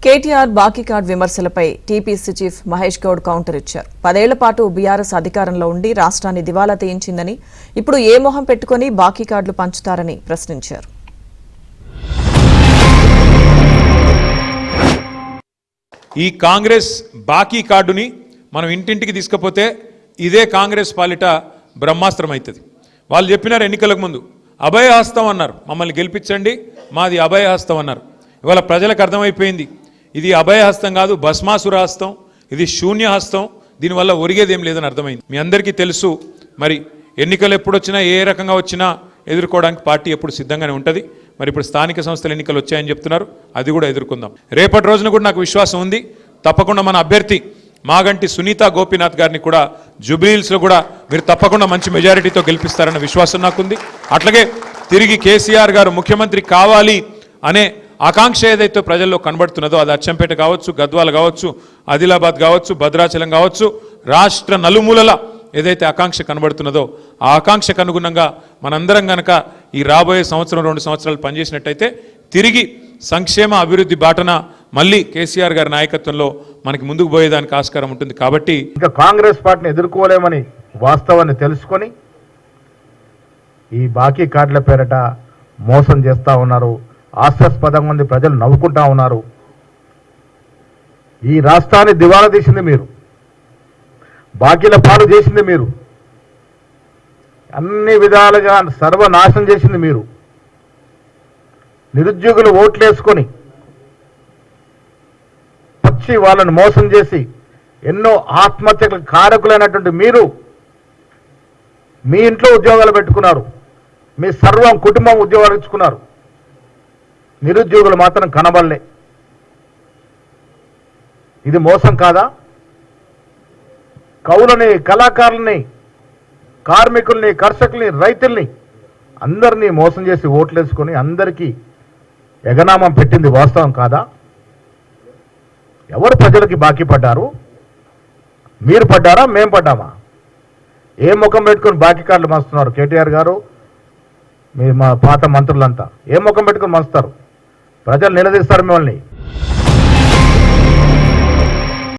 కేటీఆర్ బాకీ కార్డు విమర్శలపై TPC chief Mahesh Goud counter ఇచ్చారు. 10 ఏళ్ల పాటు బీఆర్ఎస్ అధికారంలో ఉండి రాష్ట్రాన్ని దివాలా తీయించిందని, ఇప్పుడు ఏ మొహం పెట్టుకుని బాకీ కార్డులు పంచుతారని ప్రశ్నించారు. ఈ కాంగ్రెస్ బాకీ కార్డుని మనం ఇంటింటికి తీసుకపోతే ఇదే కాంగ్రెస్ పాలిట బ్రహ్మాస్త్రం అవుతుంది. వాళ్ళు చెప్పినారు ఎన్నికలకు ముందు అభయహస్తం అన్నారు, మమ్మల్ని గెలిపించండి మాది అభయహస్తం అన్నారు. ఇవాళ ప్రజలకు అర్థమైపోయింది ఇది అభయహస్తం కాదు, భస్మాసుర హస్తం, ఇది శూన్యహస్తం, దీనివల్ల ఒరిగేదేం లేదని అర్థమైంది. మీ అందరికీ తెలుసు, మరి ఎన్నికలు ఎప్పుడు వచ్చినా ఏ రకంగా వచ్చినా ఎదుర్కోవడానికి పార్టీ ఎప్పుడు సిద్ధంగానే ఉంటుంది. మరి ఇప్పుడు స్థానిక సంస్థల ఎన్నికలు వచ్చాయని చెప్తున్నారు, అది కూడా ఎదుర్కొందాం. రేపటి రోజున కూడా నాకు విశ్వాసం ఉంది, తప్పకుండా మన అభ్యర్థి మాగంటి సునీత గోపీనాథ్ గారిని కూడా జూబ్లీహిల్స్లో కూడా మీరు తప్పకుండా మంచి మెజారిటీతో గెలిపిస్తారన్న విశ్వాసం నాకుంది. అట్లాగే తిరిగి కేసీఆర్ గారు ముఖ్యమంత్రి కావాలి అనే ఆకాంక్ష ఏదైతే ప్రజల్లో కనబడుతున్నదో, అది అచ్చంపేట కావచ్చు, గద్వాల కావచ్చు, ఆదిలాబాద్ కావచ్చు, భద్రాచలం కావచ్చు, రాష్ట్ర నలుమూలల ఏదైతే ఆకాంక్ష కనబడుతున్నదో ఆ ఆకాంక్షకు అనుగుణంగా మనందరం కనుక ఈ రాబోయే సంవత్సరం 2 సంవత్సరాలు పనిచేసినట్టయితే తిరిగి సంక్షేమ అభివృద్ధి బాటన మళ్ళీ కేసీఆర్ గారి నాయకత్వంలో మనకి ముందుకు పోయేదానికి ఆస్కారం ఉంటుంది. కాబట్టి ఇంకా కాంగ్రెస్ పార్టీని ఎదుర్కోలేమని వాస్తవాన్ని తెలుసుకొని ఈ బాకీ కార్డుల పేరట మోసం చేస్తూ ఉన్నారు. హాస్యాస్పదంగా ఉంది, ప్రజలు నవ్వుకుంటా ఉన్నారు. ఈ రాష్ట్రాన్ని దివాలా తీసింది మీరు, బాకీల పాలు చేసింది మీరు, అన్ని విధాలుగా సర్వనాశనం చేసింది మీరు. నిరుద్యోగులు ఓట్లేసుకొని వచ్చి వాళ్ళని మోసం చేసి ఎన్నో ఆత్మహత్యలకు కారకులైనటువంటి మీరు మీ ఇంట్లో ఉద్యోగాలు పెట్టుకున్నారు, మీ సర్వం కుటుంబం ఉద్యోగాలు ఇచ్చుకున్నారు. నిరుద్యోగులు మాత్రం కనబడలే. ఇది మోసం కాదా? కవులని, కళాకారుల్ని, కార్మికుల్ని, కర్షకుల్ని, రైతుల్ని అందరినీ మోసం చేసి ఓట్లేసుకొని అందరికీ ఎగనామం పెట్టింది వాస్తవం కాదా? ఎవరు ప్రజలకి బాకీ పడ్డారు? మీరు పడ్డారా, మేం పడ్డామా? ఏ ముఖం పెట్టుకొని బాకీ కార్డులు మస్తున్నారు కేటీఆర్ గారు, మీ మా పాత మంత్రులంతా ఏ ముఖం పెట్టుకొని మస్తారు? ప్రజలు నిలదీస్తారు మిమ్మల్ని.